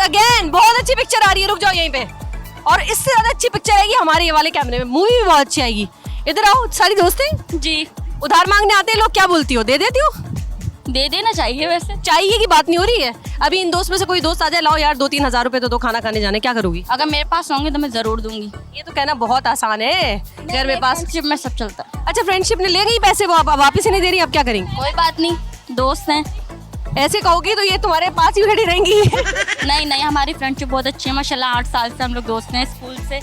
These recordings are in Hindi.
अगेन बहुत अच्छी पिक्चर आ रही है, रुक जाओ यहीं पे। और इससे ज्यादा अच्छी पिक्चर आएगी हमारे ये वाले कैमरे में, मूवी भी बहुत अच्छी आएगी। इधर आओ सारी दोस्तें जी। उधार मांगने आते हैं लोग, क्या बोलती हो, दे देती हो? दे देना चाहिए वैसे। चाहिए की बात नहीं हो रही है। अभी इन दोस्त में से कोई दोस्त आ जाए, लाओ यार 2-3 हज़ार रुपए तो दो खाना खाने जाने, क्या करोगी? अगर मेरे पास होंगे तो मैं जरूर दूंगी। ये तो कहना बहुत आसान है, घर में पास। फ्रेंडशिप में सब चलता है। अच्छा फ्रेंडशिप ने ले गई पैसे, वो वापिस ही नहीं दे रही, अब क्या करेंगी? कोई बात नहीं, दोस्त हैं। ऐसे कहोगी तो ये तुम्हारे पास ही खड़ी रहेंगी। नहीं नहीं, हमारी फ्रेंडशिप बहुत अच्छी है माशाल्लाह। 8 साल से हम लोग दोस्त हैं, स्कूल से।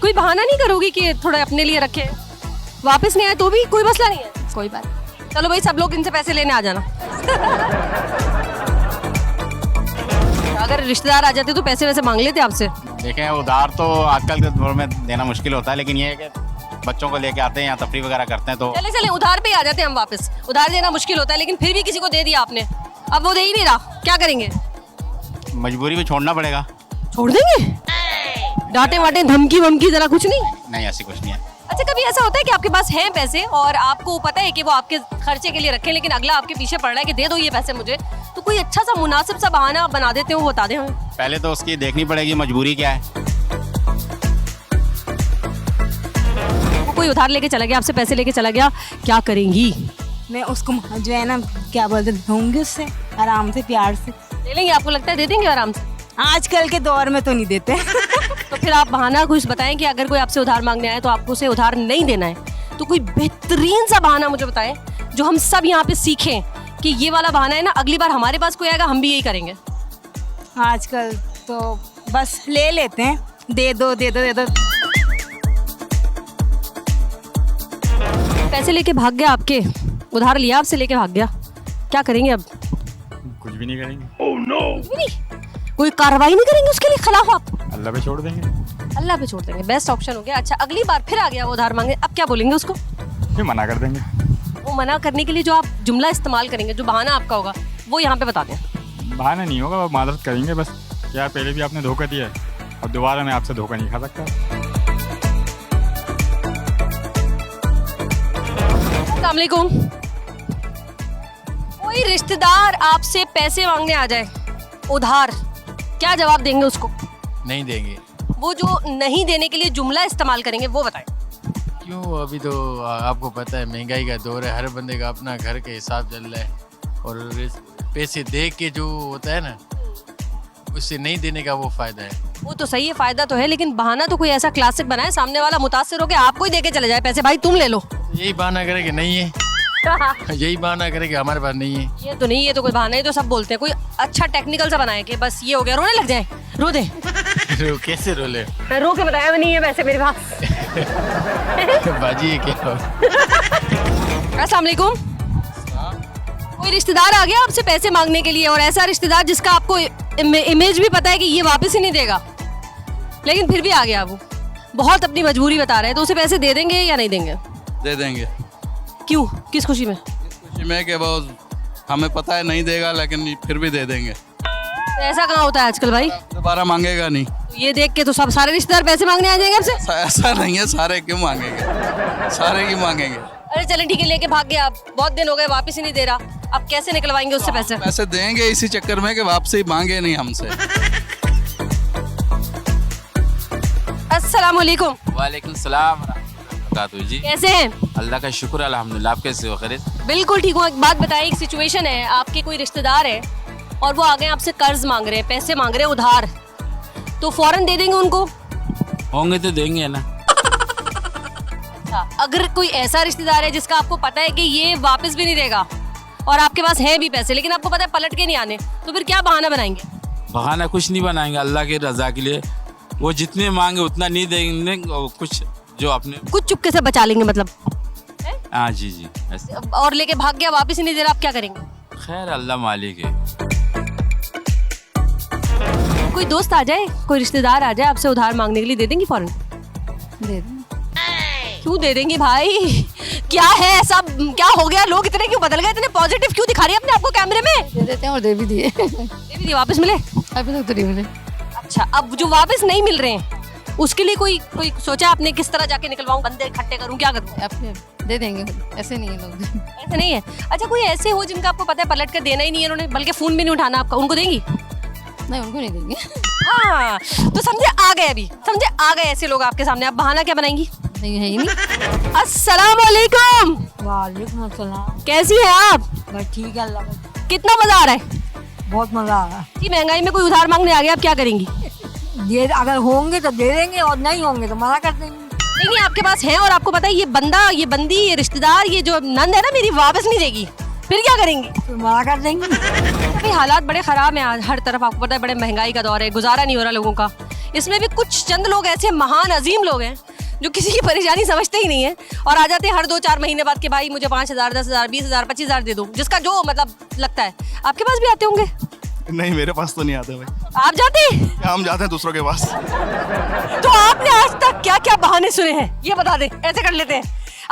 कोई बहाना नहीं करोगी कि थोड़ा अपने लिए रखे, वापस नहीं आए तो भी कोई मसला नहीं है? कोई बात। चलो भाई सब लोग इनसे पैसे लेने आ जाना। अगर रिश्तेदार आ जाते तो पैसे वैसे मांग लेते आपसे? देखें उधार तो आजकल के दौर में देना मुश्किल होता है, लेकिन ये है कि बच्चों को लेके आते हैं या तफरी वगैरह करते हैं तो चले चले उधार पे ही आ जाते हैं हम वापस। उधार देना मुश्किल होता है, लेकिन फिर भी किसी को दे दिया आपने, अब वो दे ही नहीं रहा, क्या करेंगे? मजबूरी में छोड़ना पड़ेगा। छोड़ देंगे? डांटे वाटे धमकी वमकी जरा कुछ नहीं? नहीं ऐसी कुछ नहीं है। अच्छा कभी ऐसा होता है कि आपके पास हैं पैसे और आपको पता है कि वो आपके खर्चे के लिए रखे, लेकिन अगला आपके पीछे पड़ रहा है कि दे दो ये पैसे मुझे, तो कोई अच्छा सा मुनासिब सा बहाना बना देते हो, वो बता दें हमें। पहले तो उसकी देखनी पड़ेगी मजबूरी क्या है। वो कोई उधार लेके चला गया, आपसे पैसे लेके चला गया, क्या करेंगी? मैं उसको जो है ना क्या बोलते दूंगी, उससे आराम से प्यार से दे लेंगे? आपको लगता है दे देंगे आराम से? आजकल के दौर में तो नहीं देते। तो फिर आप बहाना कुछ बताएं कि अगर कोई आपसे उधार मांगने आए तो आपको उसे उधार नहीं देना है, तो कोई बेहतरीन सा बहाना मुझे बताएं जो हम सब यहाँ पे सीखें कि ये वाला बहाना है ना, अगली बार हमारे पास कोई आएगा हम भी यही करेंगे। आजकल तो बस ले लेते हैं, दे दो दे दो दे दो। पैसे लेके भाग गया आपके, उधार लिया आपसे, लेके भाग गया, क्या करेंगे अब? कुछ भी नहीं करेंगे। कुछ भी नहीं? कोई कार्रवाई नहीं करेंगे उसके लिए खिलाफ आप? अल्लाह पे छोड़ देंगे। अल्लाह पे छोड़ देंगे, बेस्ट ऑप्शन हो गया। अच्छा अगली बार फिर आ गया वो उधार मांगे, अब क्या बोलेंगे उसको? फिर मना कर देंगे। वो मना करने के लिए जो आप जुमला इस्तेमाल करेंगे, जो बहाना आपका होगा, वो यहाँ पे बता दें। बहाना नहीं होगा, वो मादरत करेंगे बस। यार पहले भी आपने धोखा दिया है, अब दोबारा मैं आपसे धोखा नहीं खा सकता। अस्सलाम वालेकुम। कोई रिश्तेदार आपसे पैसे मांगने आ जाए उधार, क्या जवाब देंगे उसको? नहीं देंगे। वो जो नहीं देने के लिए जुमला इस्तेमाल करेंगे वो बताएं। क्यों? अभी तो आपको पता है महंगाई का दौर है, हर बंदे का अपना घर के हिसाब चल रहा है, और पैसे दे के जो होता है ना, उससे नहीं देने का वो फायदा है। वो तो सही है, फायदा तो है, लेकिन बहाना तो कोई ऐसा क्लासिक बनाए सामने वाला मुतासिर हो के आपको ही दे के चले जाए पैसे, भाई तुम ले लो। यही बहाना करे कि नहीं है, यही बहाना करे कि हमारे पास नहीं है। ये तो नहीं, ये तो कोई बहाना है, तो सब बोलते हैं। कोई अच्छा टेक्निकल सा बनाए कि बस ये हो गया, रोने लग जाए, रो दे। कैसे रोले? रो के बताया नहीं है पैसे मेरे पास। बाजी ये क्या हो? अस्सलाम वालेकुम। कोई रिश्तेदार आ गया आपसे पैसे मांगने के लिए, और ऐसा रिश्तेदार जिसका आपको इमेज भी पता है कि ये वापस ही नहीं देगा, लेकिन फिर भी आ गया, वो बहुत अपनी मजबूरी बता रहे हैं, तो उसे पैसे दे देंगे या नहीं देंगे? दे देंगे। क्यों, किस खुशी में? खुशी में कि वो हमें पता है नहीं देगा, लेकिन फिर भी दे देंगे। तो ऐसा कहाँ होता है आजकल भाई? दोबारा मांगेगा नहीं। तो ये देख के तो सब सारे रिश्तेदार पैसे मांगने आ जाएंगे आपसे? ऐसा नहीं है, सारे क्यों मांगेंगे, सारे क्यों मांगेंगे। अरे चले ठीक है, लेके भाग गया, आप बहुत दिन हो गए, वापस ही नहीं दे रहा, अब कैसे निकलवाएंगे उससे पैसे? पैसे देंगे इसी चक्कर में कि वापसी मांगे नहीं हमसे। अस्सलाम वालेकुम। वालेकुम सलाम रहमतुल्लाह जी। कैसे हैं? अल्लाह का शुक्र अल्हम्दुलिल्लाह। आप कैसे हो? खैरियत? बिल्कुल ठीक हूँ। एक बात बताइए, एक सिचुएशन है, आपके कोई रिश्तेदार है और वो आ गए आपसे कर्ज मांग रहे हैं, पैसे मांग रहे हैं उधार, तो फौरन दे देंगे उनको? होंगे तो देंगे ना। अच्छा, अगर कोई ऐसा रिश्तेदार है जिसका आपको पता है कि ये वापस भी नहीं देगा और आपके पास है भी पैसे, लेकिन आपको पता है पलट के नहीं आने, तो फिर क्या बहाना बनाएंगे? बहाना कुछ नहीं बनाएंगे, अल्लाह की रजा के लिए वो जितने मांगे उतना नहीं देंगे, और कुछ जो अपने कुछ चुपके से बचा लेंगे मतलब? हाँ जी जी ऐसे। और लेके भाग गया, वापस ही नहीं दे रहा, आप क्या करेंगे? खैर अल्लाह मालिक है। कोई दोस्त आ जाए, कोई रिश्तेदार आ जाए आपसे उधार मांगने के लिए, दे देंगी फौरन? दे दो। क्यों दे देंगी भाई? क्या है ऐसा, क्या हो गया, लोग इतने क्यों बदल गए, इतने पॉजिटिव क्यों दिखा रही है अपने आपको कैमरे में? दे देते हैं और दे भी दिए। दे भी दिए, वापस मिले? अभी तक तो नहीं मिले। अच्छा, अब जो वापस नहीं मिल रहे हैं उसके लिए कोई सोचा आपने किस तरह जाके निकलवाऊं, बंदे इकट्ठे करूं, क्या करूं? अपने दे देंगे, ऐसे नहीं है लोग। ऐसे नहीं है? अच्छा, कोई ऐसे हो जिनका आपको पता है पलट कर देना ही नहीं है उन्होंने, बल्कि फोन भी नहीं उठाना आपका, उनको देंगी? नहीं उनको नहीं देंगे। हाँ तो समझे आ गए, अभी समझे आ गए ऐसे लोग आपके सामने, आप बहाना क्या बनाएंगी? नहीं है ही नहीं। अस्सलाम वालेकुम। वालेकुम अस्सलाम। कैसी हैं आप? बस ठीक है अल्लाह का। कितना मजा आ रहा है? बहुत मजा आ रहा है। जी महंगाई में कोई उधार मांगने आ गया, आप क्या करेंगी? ये अगर होंगे तो दे देंगे और नहीं होंगे तो मना कर देंगे। नहीं नहीं आपके पास है और आपको पता है ये बंदा, ये बंदी, ये रिश्तेदार, ये जो नंद है ना मेरी, वापस नहीं देगी, फिर क्या करेंगी? तो मना कर देंगे। अभी हालात बड़े खराब हैं आज हर तरफ, आपको पता है बड़े महंगाई का दौर है, गुजारा नहीं हो रहा लोगों का। इसमें भी कुछ चंद लोग ऐसे महान अजीम लोग हैं जो किसी की परेशानी समझते ही नहीं है और आ जाते हैं हर 2-4 महीने बाद के भाई मुझे 5,000, 10,000, 20,000, 25,000 दे दो, जिसका जो मतलब लगता है। आपके पास भी आते होंगे? नहीं मेरे पास तो नहीं आते भाई। आप जाते हैं? हम जाते हैं दूसरों के पास। तो आपने आज तक क्या क्या बहाने सुने हैं ये बता दें, ऐसे कर लेते हैं।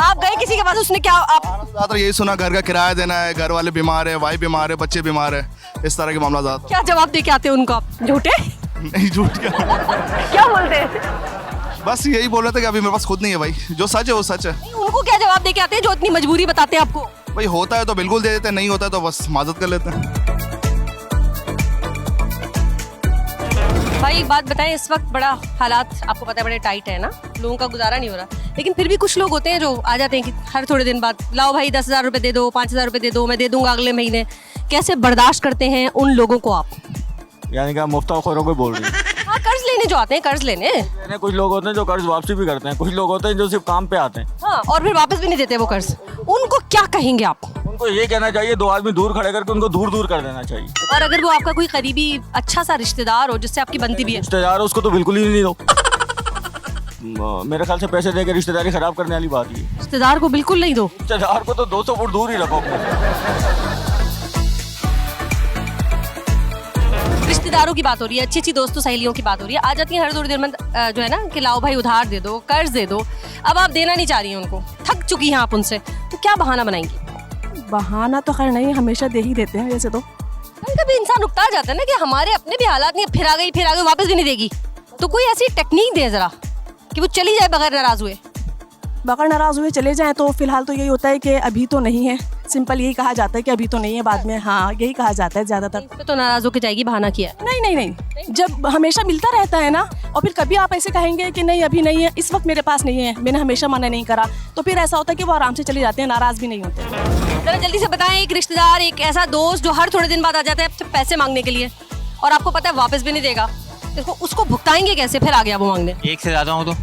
आप गए किसी के पास, उसने क्या आप ज़्यादातर यही सुना घर का किराया देना है, घर वाले बीमार है, वाइफ बीमार है, बच्चे बीमार है, इस तरह के मामला ज़्यादा। क्या जवाब दे के आते हैं उनको आप? झूठे? नहीं झूठ क्या क्या बोलते हैं? बस यही बोल रहे थे कि अभी मेरे पास खुद नहीं है भाई, जो सच है वो सच है। नहीं, उनको क्या जवाब दे के आते हैं जो इतनी मजबूरी बताते हैं आपको? भाई होता है तो बिल्कुल दे देते हैं, नहीं होता है तो बस माजत कर लेते हैं। भाई एक बात बताएं, इस वक्त बड़ा हालात आपको पता है बड़े टाइट है ना, लोगों का गुजारा नहीं हो रहा, लेकिन फिर भी कुछ लोग होते हैं जो आ जाते हैं कि हर थोड़े दिन बाद लाओ भाई 10,000 रुपये दे दो, 5,000 रुपये दे दो, मैं दे दूंगा अगले महीने। कैसे बर्दाश्त करते हैं उन लोगों को आप? यानी कि आप मुफ्ताखोरों को बोल रही हैं। हाँ कर्ज लेने जो आते हैं, कर्ज लेने। कुछ लोग होते हैं जो कर्ज वापसी भी करते हैं, कुछ लोग होते हैं जो सिर्फ काम पे आते हैं। हाँ और फिर वापस भी नहीं देते वो कर्ज, उनको क्या कहेंगे आप? उनको ये कहना चाहिए 2 आदमी दूर खड़े करके उनको दूर दूर कर देना चाहिए। और अगर वो आपका कोई करीबी अच्छा सा रिश्तेदार हो जिससे आपकी बनती भी है? रिश्तेदार उसको तो बिल्कुल ही नहीं दो। मेरे ख्याल से पैसे देकर रिश्तेदारी खराब करने वाली बात है। रिश्तेदार को बिल्कुल नहीं दो। रिश्तेदार को तो 200 फुट दूर ही रखो। रिश्तेदारों की बात हो रही है, अच्छी अच्छी दोस्तों सहेलियों की बात हो रही है, आ जाती है हर 2 दिन में जो है ना कि लाओ भाई उधार दे दो, कर्ज दे दो। अब आप देना नहीं चाह रही हैं उनको, थक चुकी हैं आप उनसे, तो क्या बहाना बनाएंगी? बहाना तो खैर नहीं, हमेशा दे ही देते हैं वैसे तो। कभी इंसान उकता जाता है ना कि हमारे अपने भी हालात नहीं, फिर आ गई वापस भी नहीं देगी, तो कोई ऐसी टेक्निक दे जरा कि वो चली जाए बगैर नाराज हुए। बगैर नाराज हुए चले जाएं तो फिलहाल तो यही होता है कि अभी तो नहीं है, सिंपल यही कहा जाता है कि अभी तो नहीं है, बाद में हाँ यही कहा जाता है ज़्यादातर। तो नाराज होकर जाएगी, बहाना किया है? नहीं, जब हमेशा मिलता रहता है ना, और फिर कभी आप ऐसे कहेंगे कि नहीं अभी नहीं है, इस वक्त मेरे पास नहीं है, मैंने हमेशा मना नहीं करा, तो फिर ऐसा होता है कि वो आराम से चले जाते हैं, नाराज भी नहीं होते। जरा जल्दी से बताएं, एक रिश्तेदार, एक ऐसा दोस्त जो हर थोड़े दिन बाद आ जाता है आपसे पैसे मांगने के लिए और आपको पता है वापस भी नहीं देगा, उसको भुगताएंगे कैसे? फिर आ गया वो मांगने। एक से ज्यादा हूँ तो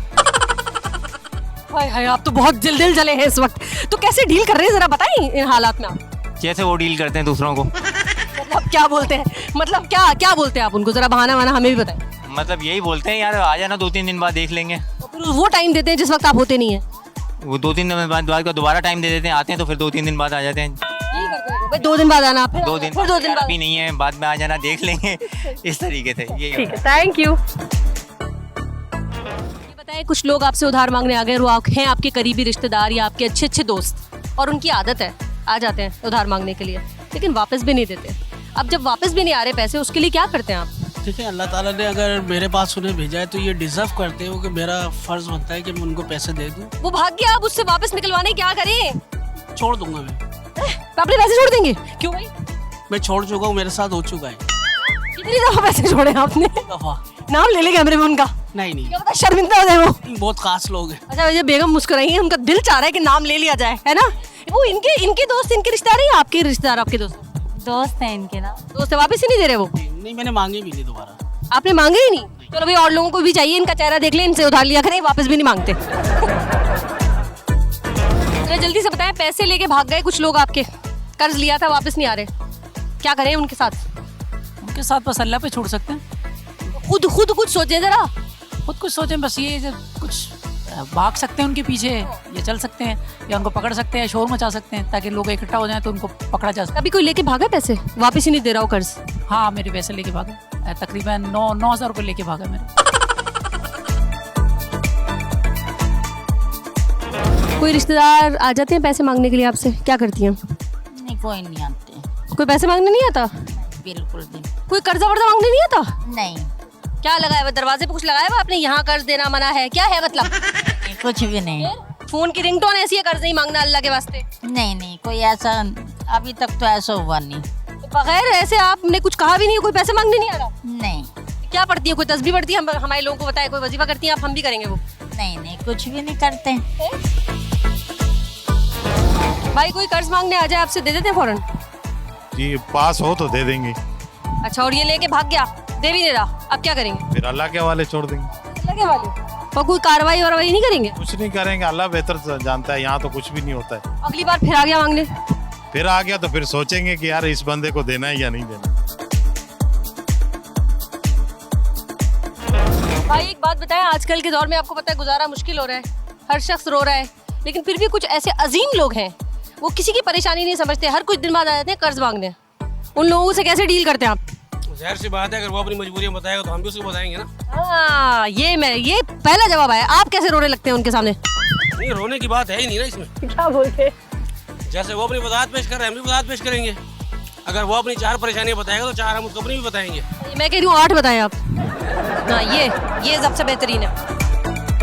हाय आप तो बहुत दिल जले हैं इस वक्त, तो कैसे डील कर रहे हैं जरा बताएं इन हालात में आप? कैसे वो डील करते हैं दूसरों को? मतलब क्या बोलते हैं, मतलब क्या बोलते हैं आप उनको? जरा बहाना वाना हमें भी बताएं। मतलब यही बोलते हैं यार आ जाना 2-3 दिन बाद देख लेंगे। तो फिर वो टाइम देते हैं जिस वक्त आप होते नहीं है? वो 2-3 दिन बाद का दोबारा टाइम दे देते हैं, आते हैं तो फिर 2-3 दिन बाद आ जाते हैं। भाई 2 दिन बाद आना, फिर 2 दिन बाद भी नहीं है, बाद में आ जाना देख लेंगे, इस तरीके से। ये थैंक यू। बताएं, कुछ लोग आपसे उधार मांगने आ गए और वो हैं आपके करीबी रिश्तेदार या आपके अच्छे दोस्त, और उनकी आदत है आ जाते हैं उधार मांगने के लिए, लेकिन वापस भी नहीं देते। अब जब वापस भी नहीं आ रहे पैसे, उसके लिए क्या करते हैं आप? ठीक है, अल्लाह ताला ने अगर मेरे पास उन्हें भेजा है तो ये डिजर्व करते हो कि मेरा फर्ज बनता है कि मैं उनको पैसे दे दूं। वो भाग गया, अब उससे वापस निकलवाने क्या करें? छोड़ दूंगा मैं। अपने पैसे छोड़ देंगे? क्यों भाई? मैं छोड़ चुका हूँ, मेरे साथ हो चुका है। कितनी दफा पैसे छोड़े आपने? दफा। नाम ले ले कैमरे में उनका? नहीं क्या पता शर्मिंदा हो जाए वो। बहुत खास लोग हैं। अच्छा वैसे बेगम मुस्कुराई है, उनका दिल चाह रहा है कि नाम ले लिया जाए, है ना? वो इनके दोस्त, इनके रिश्तेदार है, आपके रिश्तेदार आपके दोस्त हैं इनके ना। दोस्त है, वापस ही नहीं दे रहे वो? नहीं मैंने मांगे भी नहीं दोबारा। आपने मांगे ही नहीं? चलो भाई और लोगों को भी चाहिए, इनका चेहरा देख ले, इनसे उधार लिया करें, वापस भी नहीं मांगते। जल्दी से बताएं, पैसे लेके भाग गए कुछ लोग आपके, कर्ज लिया था वापस नहीं आ रहे, क्या करें उनके साथ? उनके साथ बस अल्लाह पे छोड़ सकते हैं। खुद कुछ सोचे जरा, खुद कुछ सोचें बस, ये कुछ भाग सकते हैं उनके पीछे, ये चल सकते हैं या उनको पकड़ सकते हैं, शोर मचा सकते हैं ताकि लोग इकट्ठा हो जाएं तो उनको पकड़ा जा सके। कभी कोई लेके भागा पैसे, वापस ही नहीं दे रहा हो कर्ज? हाँ मेरे पैसे लेके भागा, तकरीबन 9,000 रुपये लेके भागा मेरे। कोई रिश्तेदार आ जाते हैं पैसे मांगने के लिए आपसे, क्या करती हैं? नहीं कोई नहीं आते। कोई पैसे मांगने नहीं आता? बिल्कुल भी। कोई कर्जा वर्जा मांगने नहीं आता? नहीं। क्या लगाया हुआ दरवाजे पे, कुछ लगाया हुआ आपने, यहाँ कर्ज देना मना है, क्या है मतलब? कुछ भी नहीं। फोन की रिंगटोन ऐसी है, कर्ज नहीं मांगना अल्लाह के वास्ते? नहीं कोई ऐसा अभी तक तो ऐसा हुआ नहीं। तो बगैर ऐसे आपने कुछ कहा भी नहीं, कोई पैसे मांगने नहीं आ रहा? नहीं क्या पढ़ती है, कोई तस्बीह पढ़ती है? हमारे लोगों को बताए, कोई वजीफा करती है? आप हम भी करेंगे वो। नहीं कुछ भी नहीं करते। भाई कोई कर्ज मांगने आ जाए आपसे, दे देते हैं फौरन? जी पास हो तो दे देंगे। अच्छा, और ये लेके भाग गया, दे भी नहीं रहा, अब क्या करेंगे? फिर अल्लाह के हवाले छोड़ देंगे। अल्लाह के हवाले? और कोई कार्रवाई वारवाई नहीं करेंगे? कुछ नहीं करेंगे, अल्लाह बेहतर जानता है, यहाँ तो कुछ भी नहीं होता है। अगली बार फिर आ गया मांगने? फिर आ गया तो फिर सोचेंगे कि यार इस बंदे को देना है या नहीं देना। भाई एक बात बताएं, आजकल के दौर में आपको पता है गुजारा मुश्किल हो रहा है, हर शख्स रो रहा है, लेकिन फिर भी कुछ ऐसे अजीम लोग हैं, वो किसी की परेशानी नहीं समझते, हर कुछ दिन बाद आ जाते हैं कर्ज मांगने। उन लोगों से कैसे डील करते हैं आप? जाहिर सी बात है, अगर वो अपनी मजबूरियां बताएगा तो हम भी उसको बताएंगे ना। हाँ, ये पहला जवाब है। आप कैसे रोने लगते हैं उनके सामने? नहीं, रोने की बात है ही नहीं ना इसमें। क्या बोलते? जैसे वो अपनी वजाहत पेश कर रहे हैं, हम भी वजाहत पेश करेंगे। अगर वो अपनी 4 परेशानियां बताएगा तो 4 हम उसको अपनी भी बताएंगे। मैं कह रही हूँ 8 बताएं आप। हाँ, ये सबसे बेहतरीन है।